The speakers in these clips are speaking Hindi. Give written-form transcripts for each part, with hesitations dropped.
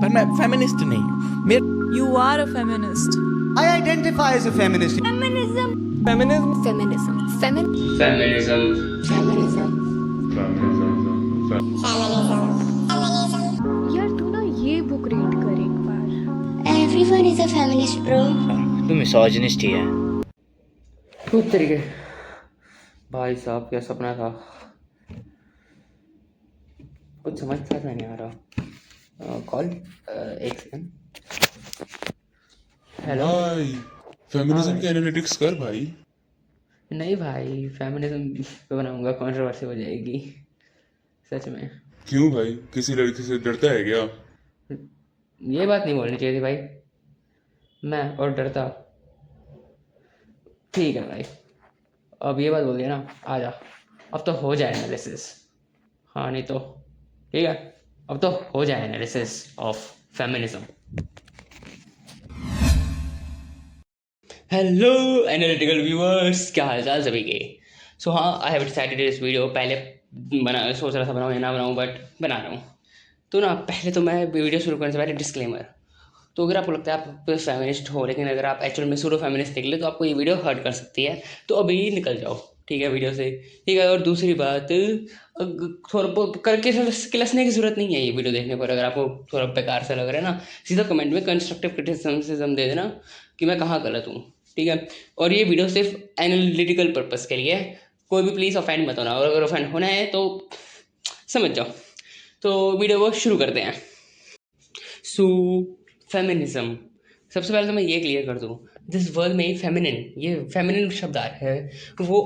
पर मैं फेमिनिस्ट नहीं हूँ। मेरे You are a feminist. I identify as a feminist. Feminism. Feminism Feminism. Feminism. यार तू ना ये बुक रीड कर एक बार। Everyone is a feminist, bro. तू मिसोजिनिस्ट ही है। खूब तरीके भाई साहब क्या सपना था, कुछ समझ सा नहीं आ रहा। कॉल एक सेकंड। हेलो। भाई फेमिनिज्म के एनालिटिक्स कर भाई। नहीं भाई, फेमिनिज्म पे बनाऊंगा कंट्रोवर्सी हो जाएगी सच में। क्यों भाई, किसी लड़की से डरता है क्या? ये बात नहीं बोलनी चाहिए थी भाई, मैं और डरता। ठीक है भाई, अब ये बात बोल दिया ना, आ जा अब तो हो जाए एनालिसिस। हाँ नहीं तो ठीक है, अब तो हो जाए analysis of feminism. Hello analytical viewers, क्या हाल चाल सभी के। सो हाँ, I have decided this video. पहले सोच रहा था बनाऊँ या ना बनाऊँ, बट बना रहा हूँ। तो ना पहले तो मैं वीडियो शुरू करने से पहले डिस्क्लेमर। तो अगर आपको लगता है आप फेमिनिस्ट हो, लेकिन अगर आप एक्चुअल में सूडो फेमिनिस्ट निकले तो आपको ये वीडियो हर्ट कर सकती है, तो अभी निकल जाओ ठीक है वीडियो से, ठीक है। और दूसरी बात, थोड़ा करके किलसने की जरूरत नहीं है ये वीडियो देखने पर। अगर आपको थोड़ा बेकार सा लग रहा है ना, सीधा कमेंट में कंस्ट्रक्टिव क्रिटिसिज्म दे देना कि मैं कहाँ गलत हूँ, ठीक है। और ये वीडियो सिर्फ एनालिटिकल पर्पज़ के लिए है, कोई भी प्लीज़ ऑफेंड मत होना, और अगर ऑफेंड होना है तो समझ जाओ। तो वीडियो को शुरू करते हैं। सो फेमिनिज्म, सबसे पहले तो मैं ये क्लियर कर दूँ, जिस वर्ड में फेमिनिन, ये फेमिनिन शब्द आ रहा है, वो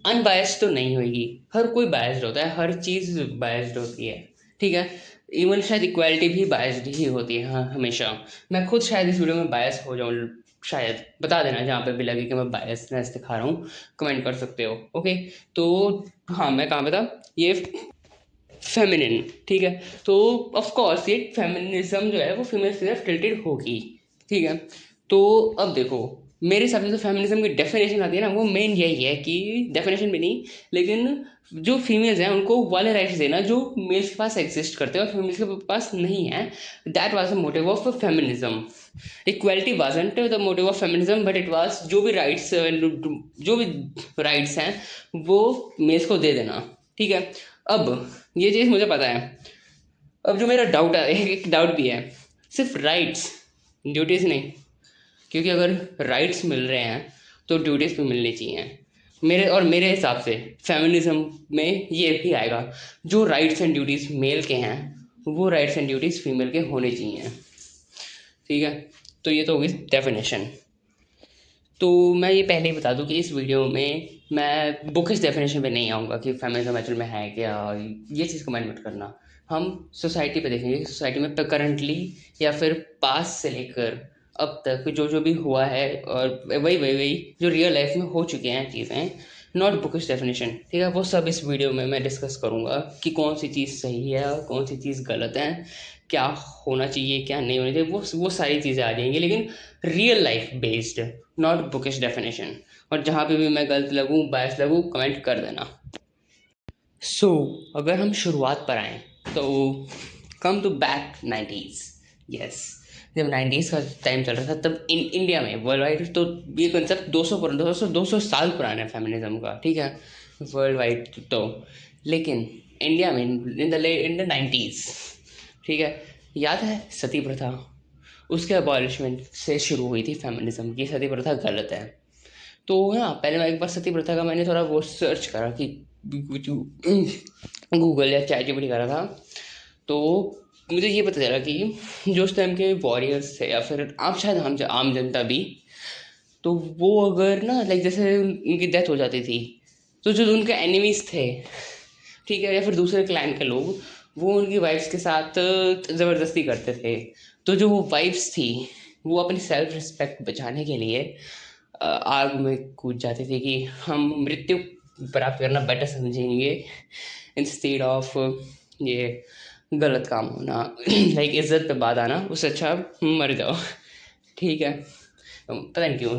अनबायस्ड तो नहीं होगी। हर कोई बायस्ड होता है, हर चीज़ बायस्ड होती है, ठीक है। इवन शायद इक्वालिटी भी बायस्ड ही होती है, हाँ हमेशा। मैं खुद शायद इस वीडियो में बायस हो जाऊँ, शायद बता देना जहाँ पे भी लगे कि मैं बायसनेस दिखा रहा हूँ, कमेंट कर सकते हो, ओके। तो हाँ, मैं कहाँ पे था, ये फेमिनिन, ठीक है। तो ऑफ कोर्स ये फेमिनिज्म जो है वो फीमेल की तरफ टिल्टेड होगी, ठीक है। तो अब देखो, मेरे हिसाब से तो फेमिनिज्म की डेफिनेशन आती है ना, वो मेन यही है कि डेफिनेशन भी नहीं, लेकिन जो फीमेल्स हैं उनको वाले राइट्स देना जो मेल्स के पास एग्जिस्ट करते हैं और फीमेल्स के पास नहीं है। That was the motive of feminism. Equality wasn't the motive of feminism, but it was जो भी राइट्स हैं वो मेल्स को दे देना, ठीक है। अब ये चीज़ मुझे पता है। अब जो मेरा डाउट है, एक डाउट भी है, सिर्फ राइट्स, ड्यूटीज़ नहीं, क्योंकि अगर राइट्स मिल रहे हैं तो ड्यूटीज़ भी मिलनी चाहिए मेरे हिसाब से। फेमिनिज्म में ये भी आएगा, जो राइट्स एंड ड्यूटीज़ मेल के हैं वो राइट्स एंड ड्यूटीज़ फीमेल के होने चाहिए, ठीक है। तो ये तो होगी डेफिनेशन। तो मैं ये पहले ही बता दूं कि इस वीडियो में मैं बुकिश डेफिनेशन पे नहीं आऊँगा कि फेमिनिज्म एक्चुअल में है क्या, ये चीज़ कमेंट मत करना। हम सोसाइटी पे देखेंगे कि सोसाइटी में करंटली या फिर पास से लेकर अब तक जो भी हुआ है, और वही जो रियल लाइफ में हो चुके हैं चीज़ें, नॉट बुकिश डेफिनेशन, ठीक है। वो सब इस वीडियो में मैं डिस्कस करूँगा कि कौन सी चीज़ सही है और कौन सी चीज़ गलत है, क्या होना चाहिए क्या नहीं होना चाहिए, वो सारी चीज़ें आ जाएंगी, लेकिन real life based, not bookish definition. और जहाँ पे भी मैं गलत लगूँ, बायस लगूँ, कमेंट कर देना। सो अगर हम शुरुआत पर आएँ तो come to back 90s। Yes, जब 90s का टाइम चल रहा था तब इंडिया में वर्ल्ड वाइड तो ये कंसेप्ट 200 साल पुराना है फेमिनिज्म का, ठीक है, वर्ल्ड वाइड तो। लेकिन इंडिया में इन द 90s, ठीक है, याद है सती प्रथा, उसके अबॉलिशमेंट से शुरू हुई थी फेमिनिज्म की। सती प्रथा गलत है। तो ना पहले मैं एक बार सती प्रथा का मैंने थोड़ा वो सर्च करा कि गूगल या ChatGPT करा था, तो मुझे ये पता चला कि जो उस टाइम के वॉरियर्स थे या फिर आप शायद आम जनता भी, तो वो अगर ना लाइक जैसे उनकी डेथ हो जाती थी तो जो उनके एनिमीज़ थे, ठीक है, या फिर दूसरे क्लैन के लोग, वो उनकी वाइफ्स के साथ ज़बरदस्ती करते थे। तो जो वो वाइफ्स थी वो अपनी सेल्फ रिस्पेक्ट बचाने के लिए आग में कूद जाती थी कि हम मृत्यु प्राप्त करना बेटर समझेंगे इंस्टेड ऑफ ये गलत काम होना, लाइक इज्जत पे बात आना, उससे अच्छा मर जाओ, ठीक है। पता नहीं क्यों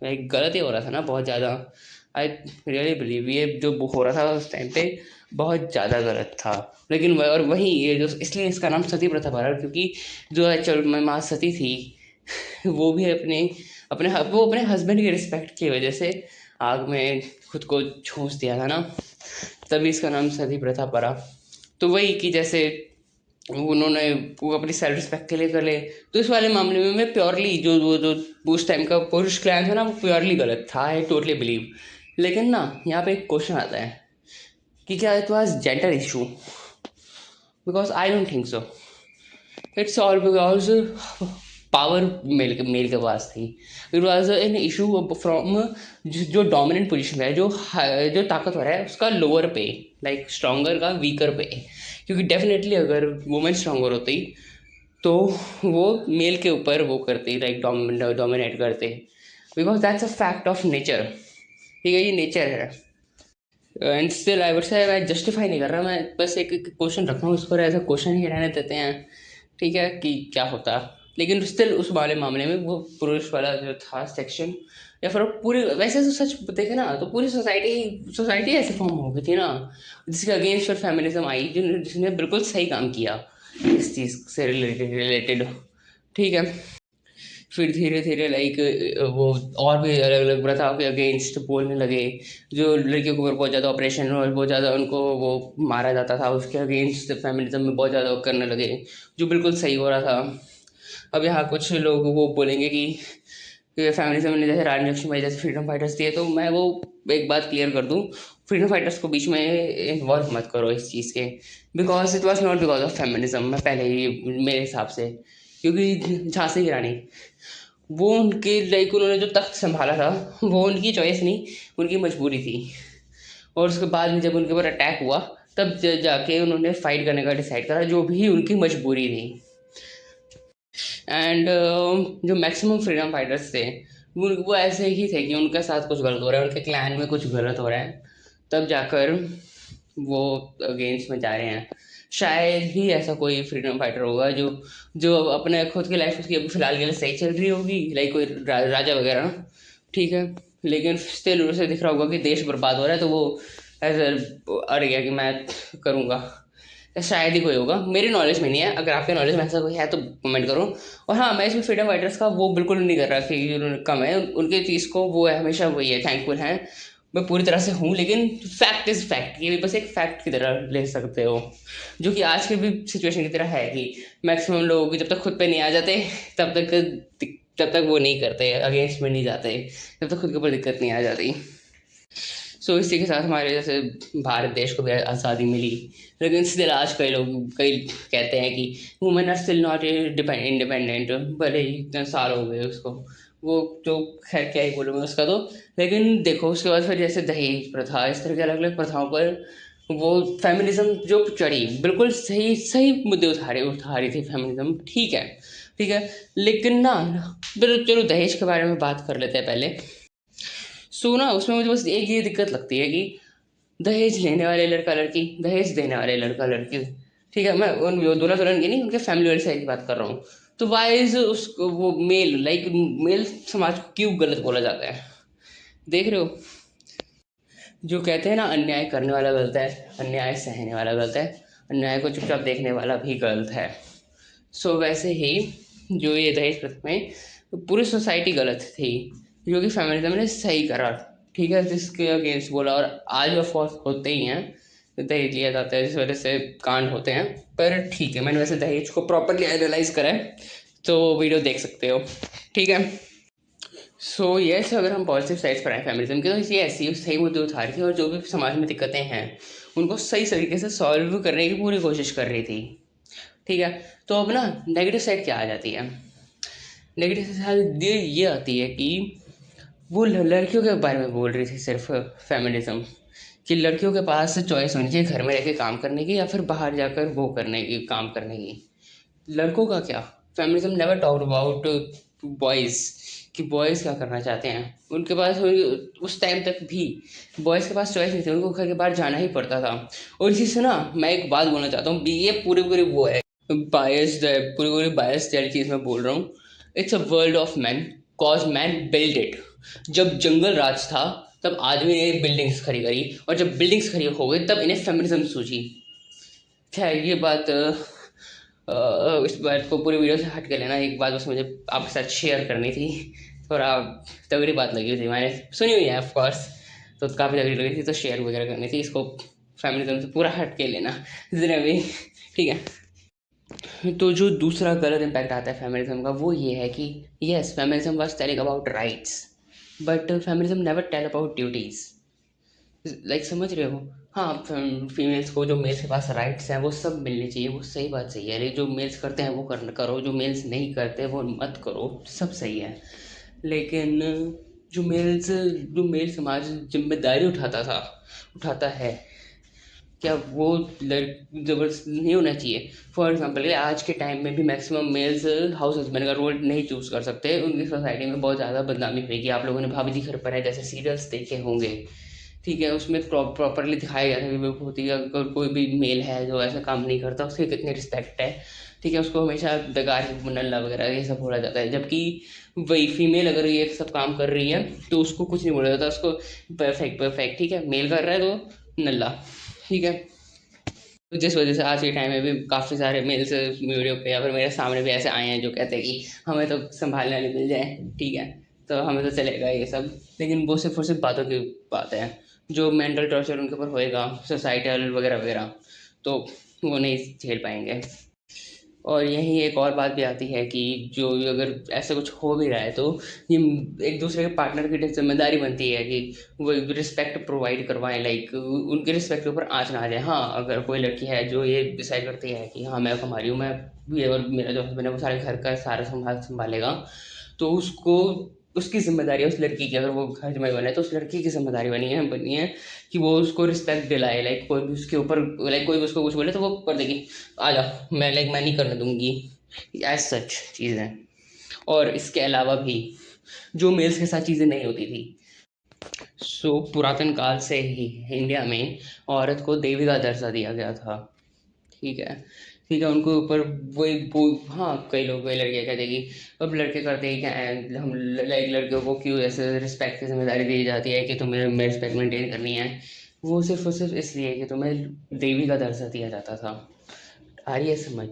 लाइक गलत ही हो रहा था ना बहुत ज़्यादा। आई रियली बिलीव ये जो हो रहा था उस टाइम पे बहुत ज़्यादा गलत था। लेकिन और वहीं ये जो इसलिए इसका नाम सती प्रथा पड़ा, क्योंकि जो एक्चुअल में माँ सती थी वो भी वो अपने हस्बैंड की रिस्पेक्ट की वजह से आग में खुद को झोंस दिया था ना, तभी इसका नाम सती प्रथा पड़ा। तो वही कि जैसे उन्होंने वो अपनी सेल्फ रिस्पेक्ट के लिए कर ले, तो इस वाले मामले में मैं प्योरली जो उस टाइम का पुरुष क्लैन था ना, वो प्योरली गलत था। I totally believe. लेकिन ना यहाँ पे एक क्वेश्चन आता है कि क्या it was gender issue, because I don't think so. It's all because power male के पास थी। It was an issue from जो डोमिनेंट पोजिशन है, जो ताकतवर है उसका लोअर पे, लाइक स्ट्रॉन्गर का वीकर पे। क्योंकि डेफिनेटली अगर वुमेन स्ट्रॉन्गर होती तो वो मेल के ऊपर वो करती, लाइक डोमिनेट करते, because that's a fact of nature. ठीक है, ये नेचर है। And still I would say मैं जस्टिफाई नहीं कर रहा, मैं बस एक क्वेश्चन रख रहा हूँ, उसको ऐसा क्वेश्चन ही रहने देते हैं। ठीक है, कि क्या होता, लेकिन स्टिल उस वाले मामले में वो पुरुष वाला जो था सेक्शन, या फिर पूरे वैसे तो सच देखे ना तो पूरी सोसाइटी ऐसे फॉर्म हो गई थी ना, जिसके अगेंस्ट फिर फेमिनिज्म आई, जिसने बिल्कुल सही काम किया इस चीज़ से रिलेटेड। ठीक है, फिर धीरे धीरे लाइक वो और भी अलग अलग प्रथाओं के अगेंस्ट बोलने लगे। जो लड़कियों के ऊपर बहुत ज़्यादा ऑपरेशन और बहुत ज़्यादा उनको वो मारा जाता था, उसके अगेंस्ट फेमिनिज्म में बहुत ज़्यादा करने लगे, जो बिल्कुल सही हो रहा था। अब यहाँ कुछ लोग वो बोलेंगे कि फेमिनिज्म ने जैसे रानी लक्ष्मीबाई जैसे फ्रीडम फाइटर्स दिए, तो मैं वो एक बात क्लियर कर दूँ, फ्रीडम फाइटर्स को बीच में इन्वॉल्व मत करो इस चीज़ के, because it was not because of feminism. मैं पहले ही मेरे हिसाब से, क्योंकि झांसी की रानी वो उनके लाइक उन्होंने जो तख्त संभाला था वो उनकी चॉइस नहीं, उनकी मजबूरी थी। और उसके बाद में जब उनके ऊपर अटैक हुआ तब जाके उन्होंने फाइट करने का डिसाइड करा, जो भी उनकी मजबूरी थी। एंड जो मैक्सिमम फ्रीडम फाइटर्स थे वो ऐसे ही थे कि उनके साथ कुछ गलत हो रहा है, उनके क्लैन में कुछ गलत हो रहा है, तब जाकर वो अगेंस्ट में जा रहे हैं। शायद ही ऐसा कोई फ्रीडम फाइटर होगा जो अपने खुद की लाइफ उसकी अभी फ़िलहाल के लिए सही चल रही होगी, लाइक कोई राजा वगैरह ना, ठीक है, लेकिन स्टिल उसे दिख रहा होगा कि देश बर्बाद हो रहा है, तो वो ऐसा अड़ गया कि मैं करूँगा। शायद ही कोई होगा, मेरी नॉलेज में नहीं है। अगर आपके नॉलेज में ऐसा कोई है तो कमेंट करो। और हाँ, मैं इसमें फ्रीडम फाइटर्स का वो बिल्कुल नहीं कर रहा कि उन्होंने कम है, उनके चीज़ को वो है हमेशा वही है, थैंकफुल हैं, मैं पूरी तरह से हूँ। लेकिन फैक्ट इज़ फैक्ट, ये भी बस एक फैक्ट की तरह ले सकते हो, जो कि आज के भी सिचुएशन की तरह है कि मैक्सिमम लोग जब तक खुद पे नहीं आ जाते तब तक वो नहीं करते, अगेंस्ट में नहीं जाते, जब तक खुद के ऊपर दिक्कत नहीं आ जाती। सो इसी के साथ हमारे जैसे भारत देश को भी आज़ादी मिली, लेकिन स्टिल आज कई कहते हैं कि women are still not independent, भले ही इतने साल हो गए उसको, वो जो खैर क्या ही बोलूँगा उसका तो। लेकिन देखो उसके बाद फिर जैसे दहेज प्रथा, इस तरह के अलग अलग प्रथाओं पर वो फेमिनिज्म जो चढ़ी, बिल्कुल सही मुद्दे उठा रही थी फेमिनिज्म, ठीक है। लेकिन ना चलो दहेज के बारे में बात कर लेते हैं पहले। सो ना उसमें मुझे बस एक ये दिक्कत लगती है कि दहेज लेने वाले लड़का लड़की, दहेज देने वाले लड़का लड़की, ठीक है, मैं उन दूल्हा दुल्हन की नहीं, उनके फैमिली वाले साइड की बात कर रहा हूँ। तो वाइज उसको वो मेल समाज को क्यों गलत बोला जाता है, देख रहे हो? जो कहते हैं ना अन्याय करने वाला गलत है, अन्याय सहने वाला गलत है, अन्याय को चुपचाप देखने वाला भी गलत है। सो वैसे ही जो ये दहेज प्रथा में पूरी सोसाइटी गलत थी, जो कि फेमिनिज्म ने सही करा, ठीक है, जिसके अगेंस्ट बोला। और आज ऑफ कोर्स होते ही हैं, दहेज लिया जाता है, जिस वजह से कांड होते हैं। पर ठीक है, मैंने वैसे दहेज को प्रॉपरली एनालाइज करा है, तो वीडियो देख सकते हो, ठीक है। सो यस, अगर हम पॉजिटिव साइड्स पर आए फेमिनिज्म के, तो ये ऐसी सही मुद्दे उठा रही थी और जो भी समाज में दिक्कतें हैं उनको सही तरीके से सॉल्व करने की पूरी कोशिश कर रही थी, ठीक है। तो अब ना नेगेटिव साइड क्या आ जाती है? नेगेटिव साइड ये आती है कि वो लड़कियों के बारे में बोल रही थी सिर्फ फेमिनिज्म, कि लड़कियों के पास चॉइस होनी चाहिए घर में रह के काम करने की या फिर बाहर जाकर वो करने की, काम करने की। लड़कों का क्या? Feminism never talked about boys, कि बॉयज़ क्या करना चाहते हैं। उनके पास उस टाइम तक भी बॉयज़ के पास चॉइस नहीं थी, उनको घर के बाहर जाना ही पड़ता था। और इसी से ना मैं एक बात बोलना चाहता हूँ, ये पूरी वो है बायस्ड है, पूरी बायस्ड वाली चीज़ मैं बोल रहा हूँ। It's a world of man, cause man build it. जब जंगल राज था तब आदमी ने बिल्डिंग्स खड़ी करी, और जब बिल्डिंग्स खड़ी हो गई तब इन्हें फेमिनिज्म सूझी। खैर ये बात इस बात को पूरी वीडियो से हट के लेना, एक बात बस मुझे आपके साथ शेयर करनी थी। थोड़ा तगड़ी बात लगी थी, मैंने सुनी हुई है ऑफ कोर्स, तो काफ़ी तगड़ी लगी थी, तो शेयर वगैरह करनी थी। इसको फेमिनिज्म से पूरा हट के लेना जितने भी, ठीक है। तो जो दूसरा गलत इम्पैक्ट आता है फेमिनिज्म का, वो ये है कि yes, feminism was telling about rights, but feminism never tell about duties. Like समझ रहे हो? हाँ, फीमेल्स को जो मेल्स के पास राइट्स हैं वो सब मिलने चाहिए, वो सही बात सही है। लेकिन जो मेल्स करते हैं वो करो, जो मेल्स नहीं करते वो मत करो, सब सही है। लेकिन जो मेल समाज जिम्मेदारी उठाता है, क्या वो ज़बरदस्त नहीं होना चाहिए? फॉर एग्जांपल आज के टाइम में भी मैक्सिमम मेल्स हाउस हस्बैंड का रोल नहीं चूज़ कर सकते, उनकी सोसाइटी में बहुत ज़्यादा बदनामी होगी। आप लोगों ने भाभी जी घर पर है जैसे सीरियल्स देखे होंगे, ठीक है, उसमें प्रॉपरली दिखाया गया था कि होती है अगर कोई भी मेल है जो ऐसा काम नहीं करता उसकी कितनी रिस्पेक्ट है, ठीक है, उसको हमेशा बेकार नल्ला वगैरह ये सब बोला जाता है। जबकि वही फीमेल अगर ये सब काम कर रही है तो उसको कुछ नहीं बोला जाता, उसको परफेक्ट, ठीक है, मेल कर रहा है तो नल्ला, ठीक है। तो जिस वजह से आज के टाइम में भी काफ़ी सारे मेल्स वीडियो पे या फिर मेरे सामने भी ऐसे आए हैं जो कहते हैं कि हमें तो संभालने वाली मिल जाए, ठीक है, तो हमें तो चलेगा ये सब। लेकिन वो सिर्फ और सिर्फ बातों की बात है, जो मेंटल टॉर्चर उनके ऊपर होएगा सोसाइटल वगैरह वगैरह, तो वो नहीं झेल पाएंगे। और यहीं एक और बात भी आती है कि जो अगर ऐसा कुछ हो भी रहा है तो ये एक दूसरे के पार्टनर की जिम्मेदारी बनती है कि वो रिस्पेक्ट प्रोवाइड करवाएं, लाइक उनके रिस्पेक्ट के ऊपर आँच ना आ जाए। हाँ, अगर कोई लड़की है जो ये डिसाइड करती है कि हाँ मैं कमा रही हूँ, मैं भी और मेरा जो हस्बैंड है वो सारे घर का सारा संभालेगा, तो उसको उसकी जिम्मेदारी है उस लड़की की, अगर वो घर में बने तो उस लड़की की जिम्मेदारी बनी है कि वो उसको रिस्पेक्ट दिलाए। लाइक कोई भी उसके ऊपर कोई भी उसको कुछ बोले तो वो कर देगी, आ जा, मैं नहीं करने दूंगी, एज सच चीज़ें। और इसके अलावा भी जो मेल्स के साथ चीज़ें नहीं होती थी, पुरातन काल से ही इंडिया में औरत को देवी का दर्जा दिया गया था, ठीक है, उनके ऊपर वो हाँ, कई लड़कियाँ कहते हैं कि अब लड़के करते हैं क्या, हम लाइक लड़कियों को क्यों ऐसे रिस्पेक्ट की जिम्मेदारी दी जाती है कि तुम्हें रिस्पेक्ट मेंटेन करनी है। वो सिर्फ और सिर्फ इसलिए कि तुम्हें देवी का दर्जा दिया जाता था। आ रही है समझ?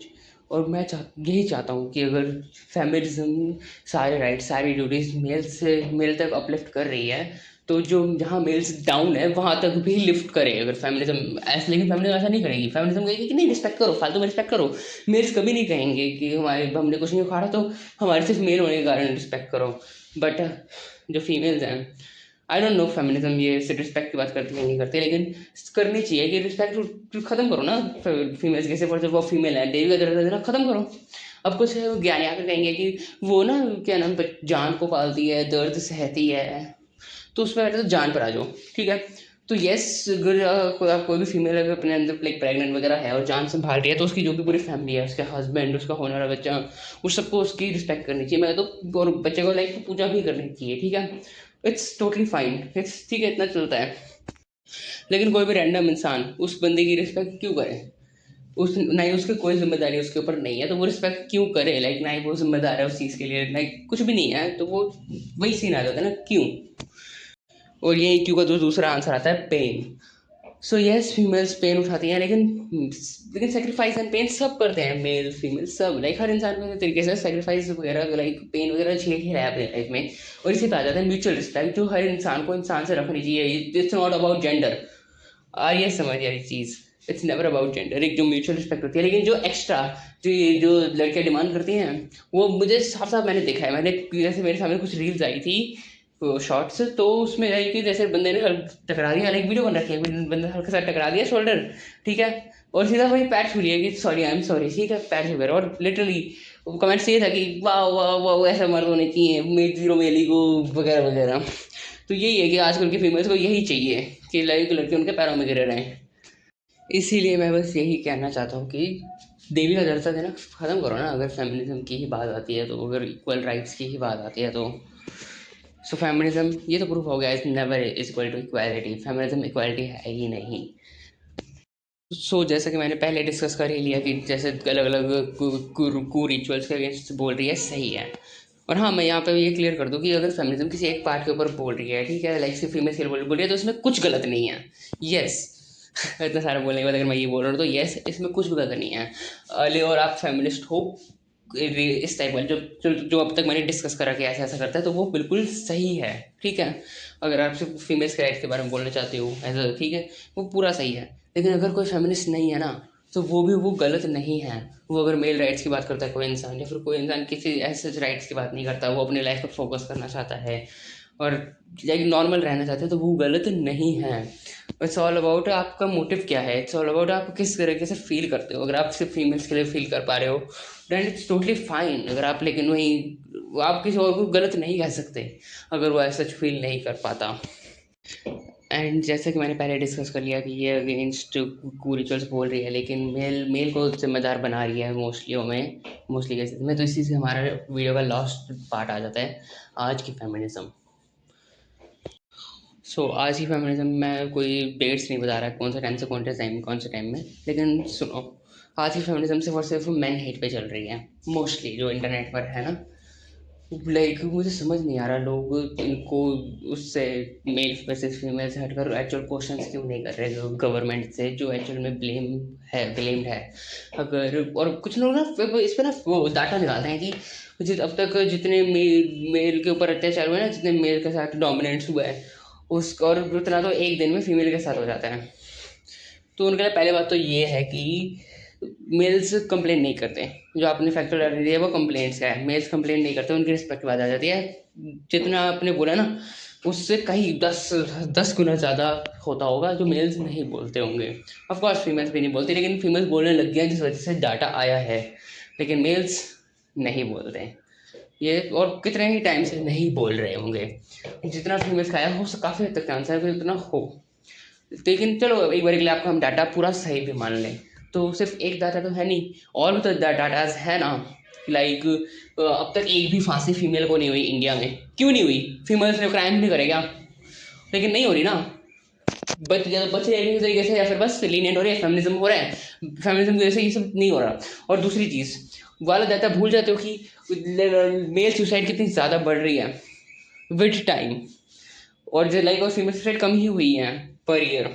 और मैं यही चाहता हूँ कि अगर फेमिनिज्म सारे राइट्स सारी ड्यूटीज़ मेल तक अपलिफ्ट कर रही है, तो जो जहाँ मेल्स डाउन है वहाँ तक भी लिफ्ट करे अगर फेमिनिज्म ऐसा। लेकिन फेमिनिज्म ऐसा नहीं करेगी, फेमिनिज्म कहेगी कि नहीं रिस्पेक्ट करो, फालतू में रिस्पेक्ट करो। मेल्स कभी नहीं कहेंगे कि हमने कुछ नहीं उखाड़ा तो हमारे सिर्फ मेल होने के कारण रिस्पेक्ट करो। बट जो फीमेल्स हैं, आई डोंट नो फेमिनिज्म ये सिर्फ रिस्पेक्ट की बात करती है नहीं करती, लेकिन करनी चाहिए कि रिस्पेक्ट ख़त्म करो ना फीमेल्स के, सिर्फ वो फीमेल है देवी का दर्जा देना ख़त्म करो। अब कुछ ज्ञानी आकर कहेंगे कि वो ना क्या नाम जान को पालती है, दर्द सहती है, तो उसमें तो जान पर आ जाओ, ठीक है। तो यस, अगर कोई भी फीमेल अगर अपने अंदर प्रेग्नेंट वगैरह है और जान संभाल रही है तो उसकी जो भी पूरी फैमिली है, उसके हस्बैंड, उसका होने वाला बच्चा, उस सबको उसकी रिस्पेक्ट करनी चाहिए। मैं तो और बच्चे को लाइक पूजा भी करनी चाहिए, ठीक है, इट्स टोटली फाइन, इट्स ठीक है, इतना चलता है। लेकिन कोई भी रैंडम इंसान उस बंदे की रिस्पेक्ट क्यों करे? ना ही उसकी कोई जिम्मेदारी उसके ऊपर नहीं है तो वो रिस्पेक्ट क्यों करे? लाइक ना ही वो जिम्मेदार है उस चीज़ के लिए, लाइक कुछ भी नहीं है, तो वो वही सीन आ जाता है ना, क्यों? और यही क्यों का जो दूसरा आंसर आता है pain. So yes, females pain उठाती हैं, लेकिन सेक्रीफाइस एंड पेन सब करते हैं, मेल फीमेल सब। लाइक हर इंसान को तरीके से सेक्रीफाइस वगैरह लाइक पेन वगैरह झेल ही रहा है अपने लाइफ में। और इसी पे आ जाता है म्यूचुअल रिस्पेक्ट, जो हर इंसान को इंसान से रखनी चाहिए। इट्स नॉट अबाउट जेंडर, और ये समझ यार चीज़, इट्स नेवर अबाउट जेंडर। एक जो म्यूचुअल रिस्पेक्ट होती है, लेकिन जो एक्स्ट्रा जो लड़कियाँ डिमांड करती हैं वो मुझे साफ साफ मैंने देखा है। मैंने जैसे मेरे सामने कुछ रील्स आई थी शॉर्ट्स, तो उसमें है कि जैसे बंदे ने टकरा दिया, लाइक वीडियो बन रखी है, बंदे हल्के साथ टकरा दिया शोल्डर, ठीक है, और सीधा वही पैर छू लिया कि सॉरी आई एम सॉरी, ठीक है, पैर छू गया। और लिटरली कमेंट्स ये था कि वाह वाह वाह ऐसा मर्द होने चाहिए, मेली को वगैरह वगैरह। तो यही है कि आजकल की फीमेल्स को यही चाहिए कि लाइक लड़के उनके पैरों में गिरे रहें। इसीलिए मैं बस यही कहना चाहता हूँ कि देवी का दर्जा देना ख़त्म करो ना। अगर फेमिनिज्म की ही बात आती है, तो अगर इक्वल राइट्स की ही बात आती है, तो सो फेमिनिज्म ये तो प्रूफ हो गया, is never is equal to equality. Feminism equality है ही नहीं। सो जैसा कि मैंने पहले डिस्कस कर ही लिया कि जैसे अलग अलग कू रिचुअल्स के अगेंस्ट बोल रही है, सही है, और हाँ, मैं यहाँ पे ये क्लियर कर दूँ कि अगर फेमिनिज्म किसी एक पार्ट के ऊपर बोल रही है, ठीक है, लाइक सिर्फ फीमेल के बोल रही है, तो इसमें कुछ गलत नहीं है। यस, इतना सारा बोलने के बाद अगर मैं ये बोल रहा हूँ तो यस, इसमें कुछ भी गलत नहीं है। अली और आप फेमिनिस्ट हो इस टाइप का जो अब तक मैंने डिस्कस करा कि ऐसा ऐसा करता है, तो वो बिल्कुल सही है, ठीक है। अगर आप सिर्फ फीमेल्स के राइट्स के बारे में बोलना चाहते हो ऐसा, ठीक है, वो पूरा सही है। लेकिन अगर कोई फेमिनिस्ट नहीं है ना, तो वो गलत नहीं है। वो अगर मेल राइट्स की बात करता है कोई इंसान, या फिर कोई इंसान किसी ऐसे राइट्स की बात नहीं करता, वो अपनी लाइफ पर फोकस करना चाहता है और लाइक नॉर्मल रहना चाहते हैं, तो वो गलत नहीं है। इट्स ऑल अबाउट आपका मोटिव क्या है, इट्स ऑल अबाउट आप किस तरीके से फील करते हो। अगर आप सिर्फ फीमेल्स के लिए फील कर पा रहे हो दैन इट्स टोटली फाइन। अगर आप, लेकिन वही आप किसी और को गलत नहीं कह सकते अगर वो ऐसा फील नहीं कर पाता। एंड जैसे कि मैंने पहले डिस्कस कर लिया कि ये अगेंस्ट रिचुअल्स बोल रही है, लेकिन मेल को जिम्मेदार बना रही है मोस्टली केसेस में। तो इसी से हमारा वीडियो का लास्ट पार्ट आ जाता है, आज की फेमिनिज्म। आज की फेमिनिज्म में कोई डेट्स नहीं बता रहा है कौन से टाइम से कौन से टाइम में, लेकिन सुनो, आज की फेमिनिज्म सिर्फ और सिर्फ मैन हेट पे चल रही है मोस्टली, जो इंटरनेट पर है ना। लाइक मुझे समझ नहीं आ रहा लोग इनको उससे मेल वर्सेस फीमेल से हटकर एक्चुअल क्वेश्चंस क्यों नहीं कर रहे गवर्नमेंट से, जो एक्चुअल में ब्लेम्ड है। अगर और कुछ लोग ना इस पर ना वो डाटा निकालते हैं कि अब तक जितने मेल के ऊपर अत्याचार हुए ना, जितने मेल के साथ डोमिनेंस हुआ है उसका, और उतना तो एक दिन में फीमेल के साथ हो जाता है। तो उनके लिए पहले बात तो ये है कि मेल्स कंप्लेंट नहीं करते, जो आपने फैक्टर डाल दिया है वो कंप्लेंट्स का है। मेल्स कंप्लेंट नहीं करते, उनकी रिस्पेक्ट की बात आ जाती है। जितना आपने बोला ना उससे कहीं 10 गुना ज़्यादा होता होगा जो मेल्स नहीं बोलते होंगे। ऑफकोर्स फीमेल्स भी नहीं बोलती, लेकिन फीमेल्स बोलने लग गया जिस वजह से डाटा आया है, लेकिन मेल्स नहीं बोलते ये, और कितने ही टाइम से नहीं बोल रहे होंगे। जितना फीमेल्स का आया हो काफ़ी हद तक चांस है कि उतना हो, लेकिन चलो एक बार के लिए आपका हम डाटा पूरा सही भी मान लें, तो सिर्फ एक डाटा तो है नहीं, और भी तो डाटाज है ना। लाइक अब तक एक भी फांसी फीमेल को नहीं हुई इंडिया में। क्यों नहीं हुई? फीमेल्स ने क्राइम नहीं करेगा, लेकिन नहीं हो रही ना। बच रहे किसी तरीके से, या फिर बस लीनियंट हो रही है, फेमिनिज्म हो रहा है, फेमिनिज्म की वजह से ये सब नहीं हो रहा। और दूसरी चीज़ वाला डाटा भूल जाते हो कि मेल सुसाइड कितनी ज़्यादा बढ़ रही है विद टाइम, और जो लाइक और फीमेल सुसाइड कम ही हुई है पर ईयर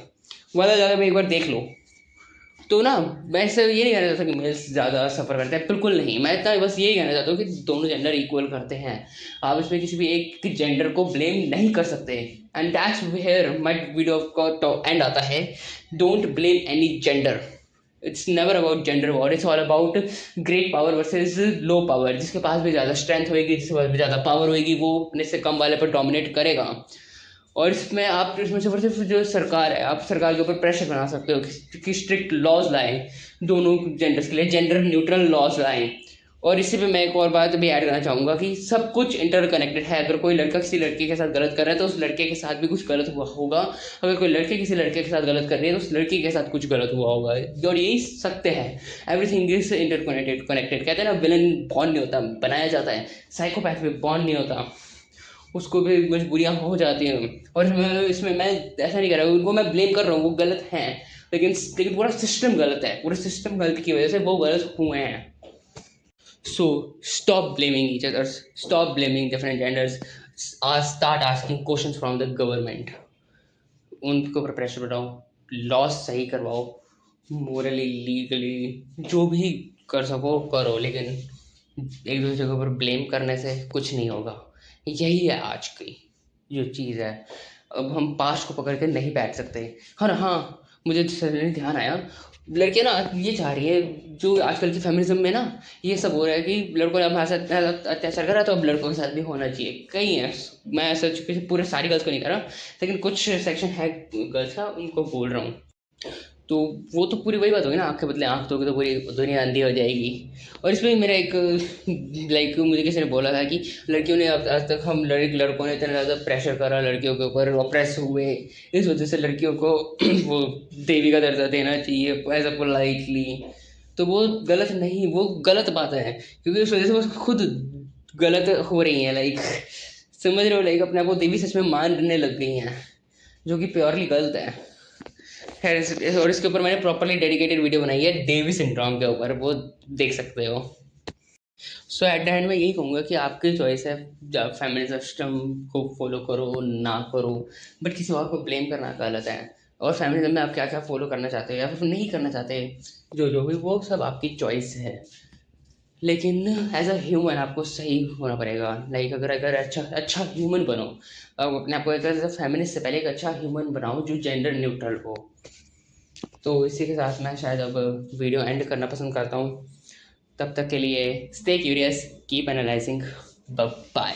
वाला ज़्यादा में एक बार देख लो। तो ना मैं ऐसे ये नहीं कहना चाहता कि मेल्स ज़्यादा सफ़र करते हैं, बिल्कुल नहीं। मैं इतना बस यही कहना चाहता हूँ कि दोनों जेंडर इक्वल करते हैं, आप इसमें किसी भी एक जेंडर को ब्लेम नहीं कर सकते। And that's where my video का एंड आता है। Don't blame any gender, it's never about gender war, it's all about great power versus low power. जिसके पास भी ज़्यादा स्ट्रेंथ होएगी, जिसके पास भी ज़्यादा पावर होएगी, वो अपने से कम वाले पर डोमिनेट करेगा। और इसमें आप इसमें सिर्फ जो सरकार है, आप सरकार के ऊपर प्रेशर बना सकते हो कि स्ट्रिक्ट लॉज लाएं दोनों जेंडर्स के लिए, जेंडर न्यूट्रल लॉज लाएं। और इसी पे मैं एक और बात भी ऐड करना चाहूँगा कि सब कुछ इंटरकनेक्टेड है। अगर कोई लड़का किसी लड़के के साथ गलत कर रहा है तो उस लड़के के साथ भी कुछ गलत हुआ होगा, अगर कोई लड़के किसी लड़के के साथ गलत कर रही है तो उस लड़की के साथ कुछ गलत हुआ होगा। और यही सत्य है, एवरीथिंग इज कनेक्टेड। कहते हैं ना, विलन बॉर्न नहीं होता, बनाया जाता है। साइकोपैथ भी बॉर्न नहीं होता, उसको भी मजबूरियाँ हो जाती हैं। और इसमें मैं ऐसा नहीं कर रहा हूँ, उनको मैं ब्लेम कर रहा हूँ, वो गलत हैं, लेकिन पूरा सिस्टम गलत है। पूरा सिस्टम गलत की वजह से वो गलत हुए हैं। So stop blaming each others, stop blaming different genders, start asking questions from the government. उनके ऊपर प्रेशर बनाओ, लॉज सही करवाओ, मोरली लीगली जो भी कर सको करो, लेकिन एक दूसरे के ऊपर ब्लेम करने से कुछ नहीं होगा। यही है आज की जो चीज़ है। अब हम पास्ट को पकड़ के नहीं बैठ सकते। हाँ, मुझे ध्यान आया, लड़कियाँ ना ये चाह रही है, जो आजकल की फेमिनिज्म में ना ये सब हो रहा है कि लड़कों ने हमारे साथ अत्याचार करा तो अब लड़कों के साथ भी होना चाहिए। कई हैं, मैं ऐसा पूरे सारी गर्ल्स को नहीं कर रहा, लेकिन कुछ सेक्शन है गर्ल्स का, उनको बोल रहा हूँ। तो वो तो पूरी वही बात होगी ना, आँख के बदले आँख दोगे तो पूरी दुनिया अंधी हो जाएगी। और इसमें मेरा एक मुझे किसी ने बोला था कि लड़कियों ने आज तक हम लड़कों ने इतना ज़्यादा प्रेशर करा लड़कियों के ऊपर, ऑप्रेस हुए, इस वजह से लड़कियों को वो देवी का दर्जा देना चाहिए एज अ पोलाइटली। तो वो गलत नहीं, वो गलत बात है, क्योंकि उस वजह से वो खुद गलत हो रही हैं। लाइक समझ रहे हो, लाइक अपने आप को देवी सच में मानने लग गई हैं, जो कि प्योरली गलत है। खैर, और इसके ऊपर मैंने प्रॉपरली डेडिकेटेड वीडियो बनाई है देवी सिंड्रोम के ऊपर, वो देख सकते हो। सो एट द एंड मैं यही कहूँगा कि आपकी चॉइस है, जब फैमिली सिस्टम को फॉलो करो ना करो, बट किसी और को ब्लेम करना गलत है। और फैमिली में आप क्या क्या फॉलो करना चाहते हो या फिर नहीं करना चाहते, जो जो भी, वो सब आपकी चॉइस है। लेकिन एज अ ह्यूमन आपको सही होना पड़ेगा। लाइक अगर अच्छा ह्यूमन बनो, अब अपने आप को एज अ फेमिनिस्ट से पहले एक अच्छा ह्यूमन बनाओ जो जेंडर न्यूट्रल हो। तो इसी के साथ मैं शायद अब वीडियो एंड करना पसंद करता हूँ। तब तक के लिए stay curious, keep analysing, bye.